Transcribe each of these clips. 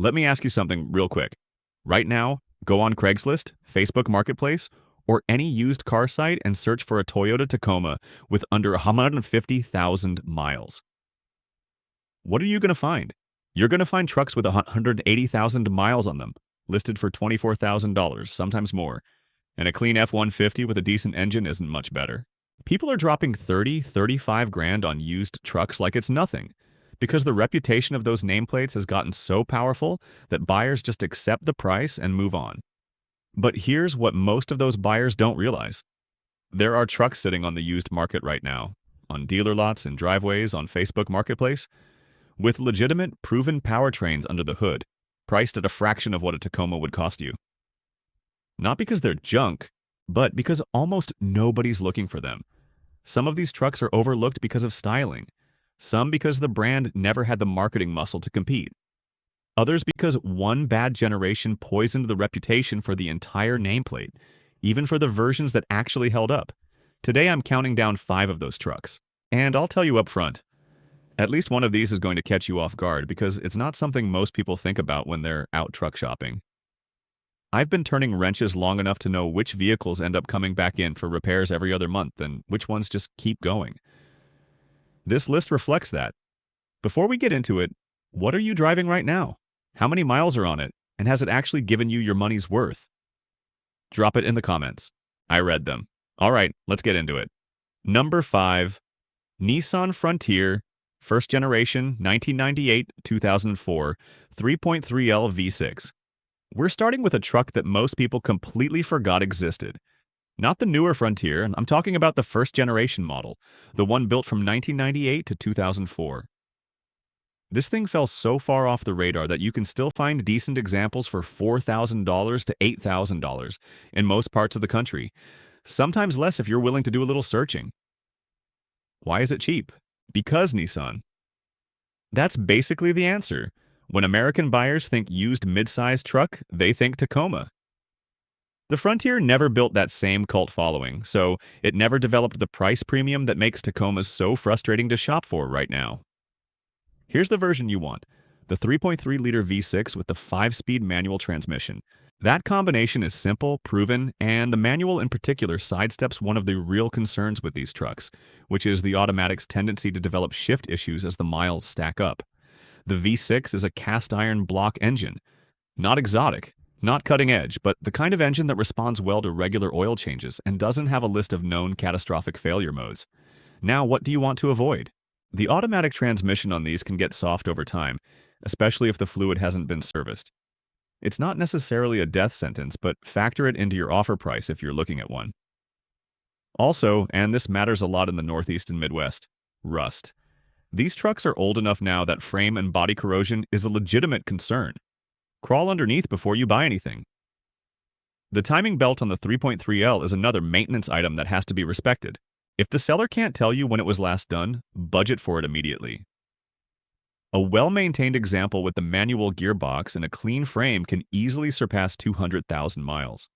Let me ask you something real quick. Right now, go on Craigslist, Facebook Marketplace, or any used car site and search for a Toyota Tacoma with under 150,000 miles. What are you going to find? You're going to find trucks with 180,000 miles on them, listed for $24,000, sometimes more. And a clean F-150 with a decent engine isn't much better. People are dropping 30, 35 grand on used trucks like it's nothing, because the reputation of those nameplates has gotten so powerful that buyers just accept the price and move on. But here's what most of those buyers don't realize. There are trucks sitting on the used market right now, on dealer lots and driveways on Facebook Marketplace, with legitimate, proven powertrains under the hood, priced at a fraction of what a Tacoma would cost you. Not because they're junk, but because almost nobody's looking for them. Some of these trucks are overlooked because of styling, some because the brand never had the marketing muscle to compete, others because one bad generation poisoned the reputation for the entire nameplate, even for the versions that actually held up. Today I'm counting down 5 of those trucks, and I'll tell you up front, at least one of these is going to catch you off guard because it's not something most people think about when they're out truck shopping. I've been turning wrenches long enough to know which vehicles end up coming back in for repairs every other month and which ones just keep going. This list reflects that. Before we get into it, what are you driving right now? How many miles are on it? And has it actually given you your money's worth? Drop it in the comments. I read them. All right, let's get into it. Number 5, Nissan Frontier, first generation, 1998-2004, 3.3L V6. We're starting with a truck that most people completely forgot existed. Not the newer Frontier, I'm talking about the first generation model, the one built from 1998 to 2004. This thing fell so far off the radar that you can still find decent examples for $4,000 to $8,000 in most parts of the country, sometimes less if you're willing to do a little searching. Why is it cheap? Because Nissan. That's basically the answer. When American buyers think used mid-sized truck, they think Tacoma. The Frontier never built that same cult following, so it never developed the price premium that makes Tacomas so frustrating to shop for right now. Here's the version you want, the 3.3-liter V6 with the 5-speed manual transmission. That combination is simple, proven, and the manual in particular sidesteps one of the real concerns with these trucks, which is the automatic's tendency to develop shift issues as the miles stack up. The V6 is a cast-iron block engine. Not exotic, not cutting edge, but the kind of engine that responds well to regular oil changes and doesn't have a list of known catastrophic failure modes. Now, what do you want to avoid? The automatic transmission on these can get soft over time, especially if the fluid hasn't been serviced. It's not necessarily a death sentence, but factor it into your offer price if you're looking at one. Also, and this matters a lot in the Northeast and Midwest, rust. These trucks are old enough now that frame and body corrosion is a legitimate concern. Crawl underneath before you buy anything. The timing belt on the 3.3L is another maintenance item that has to be respected. If the seller can't tell you when it was last done, budget for it immediately. A well-maintained example with the manual gearbox and a clean frame can easily surpass 200,000 miles.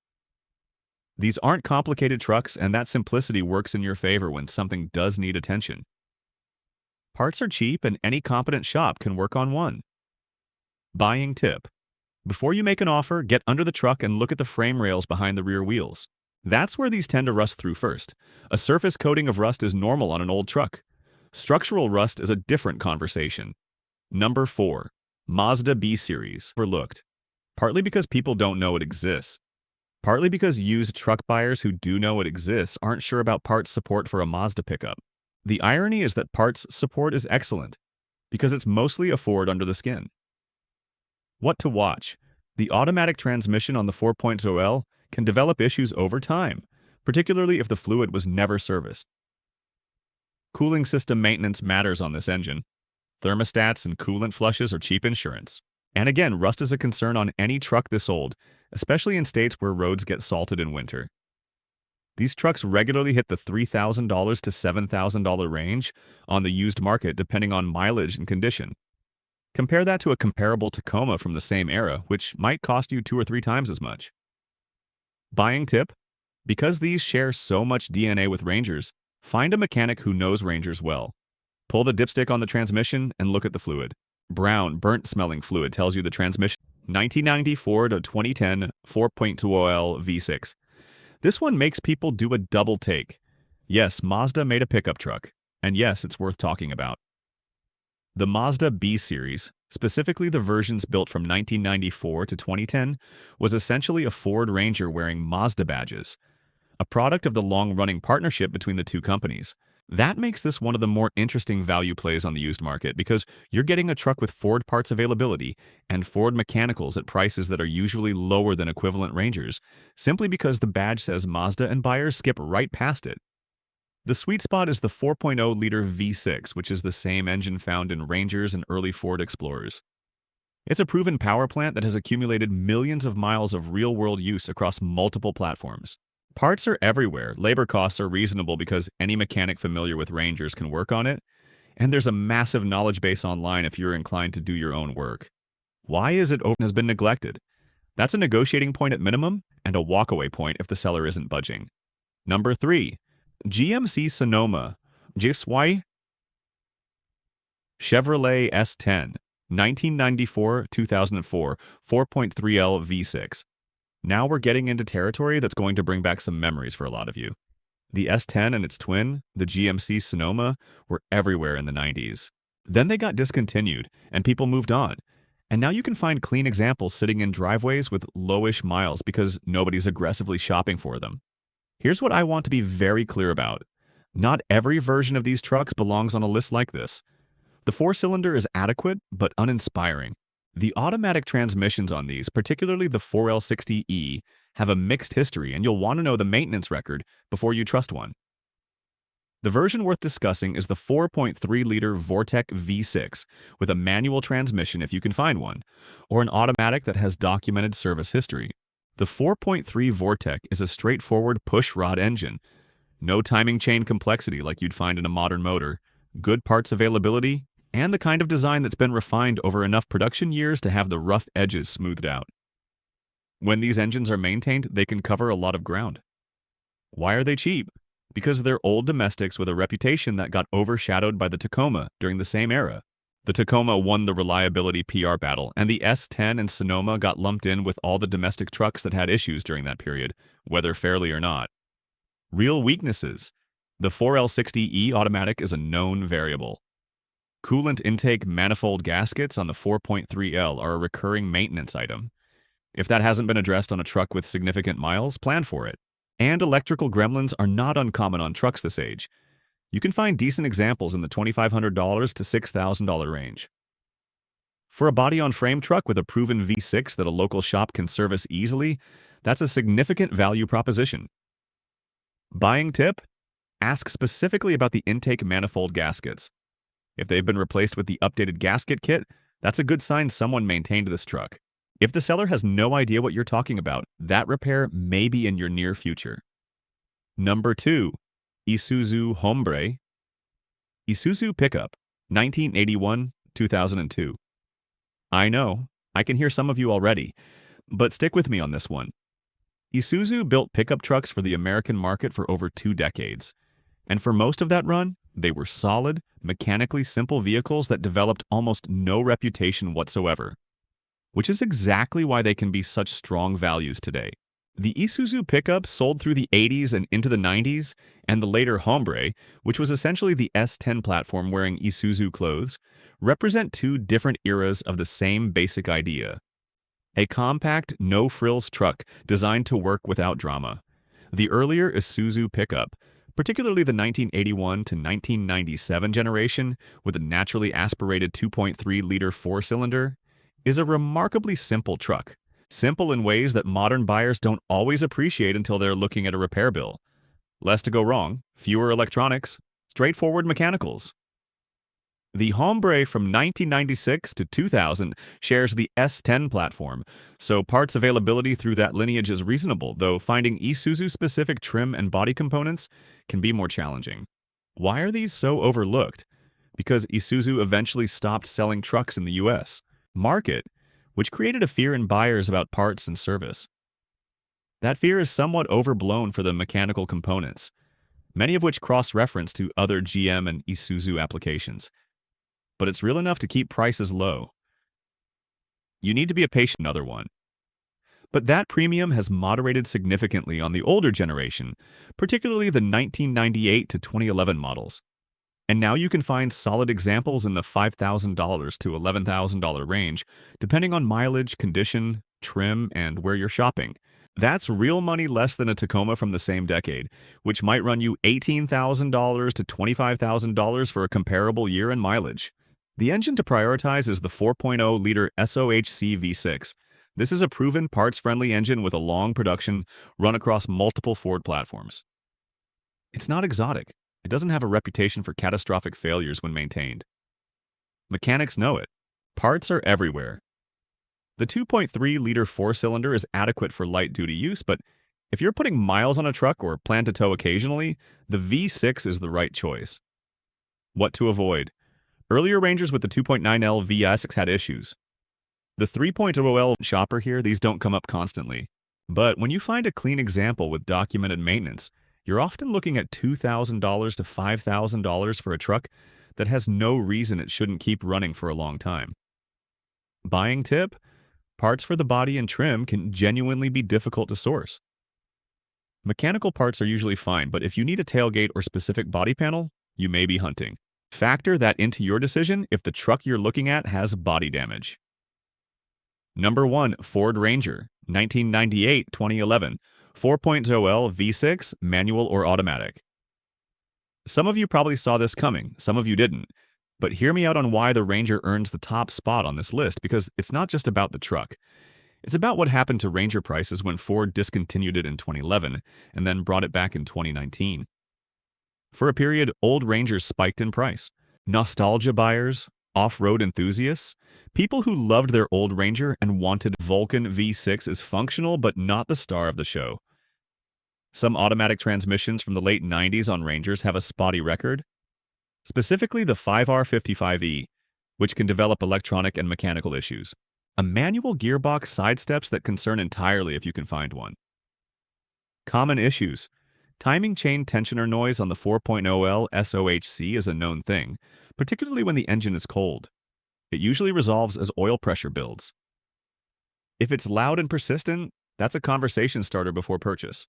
These aren't complicated trucks, and that simplicity works in your favor when something does need attention. Parts are cheap, and any competent shop can work on one. Buying tip. Before you make an offer, get under the truck and look at the frame rails behind the rear wheels. That's where these tend to rust through first. A surface coating of rust is normal on an old truck. Structural rust is a different conversation. Number 4. Mazda B-Series. Overlooked. Partly because people don't know it exists. Partly because used truck buyers who do know it exists aren't sure about parts support for a Mazda pickup. The irony is that parts support is excellent, because it's mostly a Ford under the skin. What to watch? The automatic transmission on the 4.0L can develop issues over time, particularly if the fluid was never serviced. Cooling system maintenance matters on this engine. Thermostats and coolant flushes are cheap insurance. And again, rust is a concern on any truck this old, especially in states where roads get salted in winter. These trucks regularly hit the $3,000 to $7,000 range on the used market depending on mileage and condition. Compare that to a comparable Tacoma from the same era, which might cost you 2 or 3 times as much. Buying tip? Because these share so much DNA with Rangers, find a mechanic who knows Rangers well. Pull the dipstick on the transmission and look at the fluid. Brown, burnt-smelling fluid tells you the transmission 1994 to 2010 4.20L V6. This one makes people do a double take. Yes, Mazda made a pickup truck, and yes, it's worth talking about. The Mazda B-Series, specifically the versions built from 1994 to 2010, was essentially a Ford Ranger wearing Mazda badges, a product of the long-running partnership between the two companies. That makes this one of the more interesting value plays on the used market because you're getting a truck with Ford parts availability and Ford mechanicals at prices that are usually lower than equivalent Rangers, simply because the badge says Mazda and buyers skip right past it. The sweet spot is the 4.0-liter V6, which is the same engine found in Rangers and early Ford Explorers. It's a proven power plant that has accumulated millions of miles of real-world use across multiple platforms. Parts are everywhere, labor costs are reasonable because any mechanic familiar with Rangers can work on it, and there's a massive knowledge base online if you're inclined to do your own work. Why is it has been neglected? That's a negotiating point at minimum and a walkaway point if the seller isn't budging. Number 3. GMC Sonoma. GSY Chevrolet S10 1994-2004 4.3L V6. Now we're getting into territory that's going to bring back some memories for a lot of you. The S10 and its twin, the GMC Sonoma, were everywhere in the 90s. Then they got discontinued, and people moved on. And now you can find clean examples sitting in driveways with lowish miles because nobody's aggressively shopping for them. Here's what I want to be very clear about. Not every version of these trucks belongs on a list like this. The four-cylinder is adequate, but uninspiring. The automatic transmissions on these, particularly the 4L60E, have a mixed history, and you'll want to know the maintenance record before you trust one. The version worth discussing is the 4.3-liter Vortec V6 with a manual transmission if you can find one, or an automatic that has documented service history. The 4.3 Vortec is a straightforward push-rod engine. No timing chain complexity like you'd find in a modern motor, good parts availability, and the kind of design that's been refined over enough production years to have the rough edges smoothed out. When these engines are maintained, they can cover a lot of ground. Why are they cheap? Because they're old domestics with a reputation that got overshadowed by the Tacoma during the same era. The Tacoma won the reliability PR battle, and the S10 and Sonoma got lumped in with all the domestic trucks that had issues during that period, whether fairly or not. Real weaknesses. The 4L60E automatic is a known variable. Coolant intake manifold gaskets on the 4.3L are a recurring maintenance item. If that hasn't been addressed on a truck with significant miles, plan for it. And electrical gremlins are not uncommon on trucks this age. You can find decent examples in the $2,500 to $6,000 range. For a body-on-frame truck with a proven V6 that a local shop can service easily, that's a significant value proposition. Buying tip? Ask specifically about the intake manifold gaskets. If they've been replaced with the updated gasket kit, that's a good sign someone maintained this truck. If the seller has no idea what you're talking about, that repair may be in your near future. Number 2. Isuzu Hombre. Isuzu Pickup, 1981-2002. I know, I can hear some of you already, but stick with me on this one. Isuzu built pickup trucks for the American market for over 2 decades. And for most of that run, they were solid, mechanically simple vehicles that developed almost no reputation whatsoever. Which is exactly why they can be such strong values today. The Isuzu pickup sold through the 80s and into the 90s, and the later Hombre, which was essentially the S10 platform wearing Isuzu clothes, represent 2 different eras of the same basic idea. A compact, no-frills truck designed to work without drama. The earlier Isuzu pickup, particularly the 1981 to 1997 generation with a naturally aspirated 2.3-liter 4-cylinder, is a remarkably simple truck. Simple in ways that modern buyers don't always appreciate until they're looking at a repair bill. Less to go wrong, fewer electronics, straightforward mechanicals. The Hombre from 1996 to 2000 shares the S10 platform, so parts availability through that lineage is reasonable, though finding Isuzu-specific trim and body components can be more challenging. Why are these so overlooked? Because Isuzu eventually stopped selling trucks in the US market, which created a fear in buyers about parts and service. That fear is somewhat overblown for the mechanical components, many of which cross-reference to other GM and Isuzu applications. But it's real enough to keep prices low. You need to be a patient another one. But that premium has moderated significantly on the older generation, particularly the 1998 to 2011 models. And now you can find solid examples in the $5,000 to $11,000 range, depending on mileage, condition, trim, and where you're shopping. That's real money less than a Tacoma from the same decade, which might run you $18,000 to $25,000 for a comparable year in mileage. The engine to prioritize is the 4.0-liter SOHC V6. This is a proven parts-friendly engine with a long production run across multiple Ford platforms. It's not exotic. It doesn't have a reputation for catastrophic failures when maintained. Mechanics know it. Parts are everywhere. The 2.3-liter four-cylinder is adequate for light-duty use, but if you're putting miles on a truck or plan to tow occasionally, the V6 is the right choice. What to avoid? Earlier Rangers with the 2.9L V6 had issues. The 3.0L shopper here, these don't come up constantly. But when you find a clean example with documented maintenance, you're often looking at $2,000 to $5,000 for a truck that has no reason it shouldn't keep running for a long time. Buying tip? Parts for the body and trim can genuinely be difficult to source. Mechanical parts are usually fine, but if you need a tailgate or specific body panel, you may be hunting. Factor that into your decision if the truck you're looking at has body damage. Number 1. Ford Ranger, 1998-2011, 4.0L V6, manual or automatic. Some of you probably saw this coming, some of you didn't. But hear me out on why the Ranger earns the top spot on this list, because it's not just about the truck. It's about what happened to Ranger prices when Ford discontinued it in 2011 and then brought it back in 2019. For a period, old Rangers spiked in price. Nostalgia buyers, off-road enthusiasts, people who loved their old Ranger and wanted Vulcan V6 is functional but not the star of the show. Some automatic transmissions from the late 90s on Rangers have a spotty record, specifically the 5R55E, which can develop electronic and mechanical issues. A manual gearbox sidesteps that concern entirely if you can find one. Common issues. Timing chain tensioner noise on the 4.0L SOHC is a known thing, particularly when the engine is cold. It usually resolves as oil pressure builds. If it's loud and persistent, that's a conversation starter before purchase.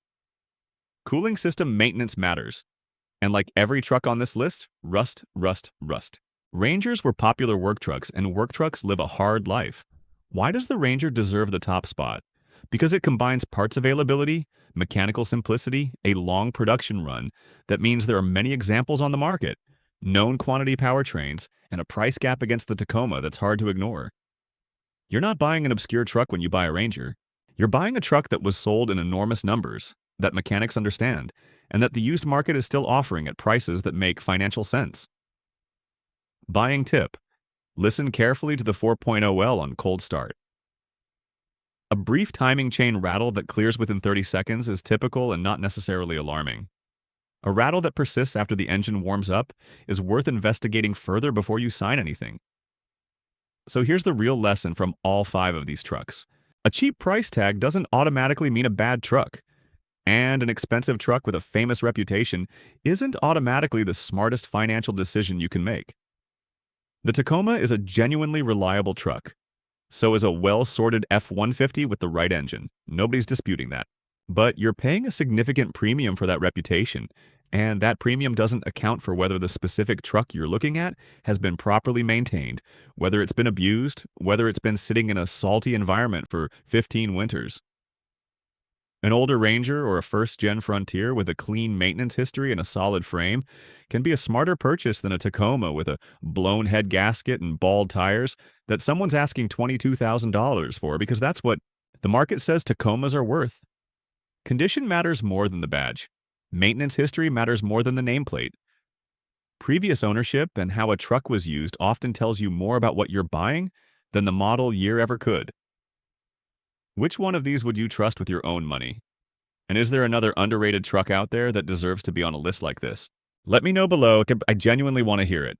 Cooling system maintenance matters. And like every truck on this list, rust. Rangers were popular work trucks, and work trucks live a hard life. Why does the Ranger deserve the top spot? Because it combines parts availability, mechanical simplicity, a long production run that means there are many examples on the market, known quantity powertrains, and a price gap against the Tacoma that's hard to ignore. You're not buying an obscure truck when you buy a Ranger. You're buying a truck that was sold in enormous numbers, that mechanics understand, and that the used market is still offering at prices that make financial sense. Buying tip. Listen carefully to the 4.0L on cold start. A brief timing chain rattle that clears within 30 seconds is typical and not necessarily alarming. A rattle that persists after the engine warms up is worth investigating further before you sign anything. So here's the real lesson from all 5 of these trucks. A cheap price tag doesn't automatically mean a bad truck. And an expensive truck with a famous reputation isn't automatically the smartest financial decision you can make. The Tacoma is a genuinely reliable truck. So is a well-sorted F-150 with the right engine. Nobody's disputing that. But you're paying a significant premium for that reputation, and that premium doesn't account for whether the specific truck you're looking at has been properly maintained, whether it's been abused, whether it's been sitting in a salty environment for 15 winters. An older Ranger or a first-gen Frontier with a clean maintenance history and a solid frame can be a smarter purchase than a Tacoma with a blown head gasket and bald tires that someone's asking $22,000 for, because that's what the market says Tacomas are worth. Condition matters more than the badge. Maintenance history matters more than the nameplate. Previous ownership and how a truck was used often tells you more about what you're buying than the model year ever could. Which one of these would you trust with your own money? And is there another underrated truck out there that deserves to be on a list like this? Let me know below. I genuinely want to hear it.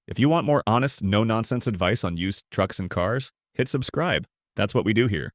If you want more honest, no-nonsense advice on used trucks and cars, hit subscribe. That's what we do here.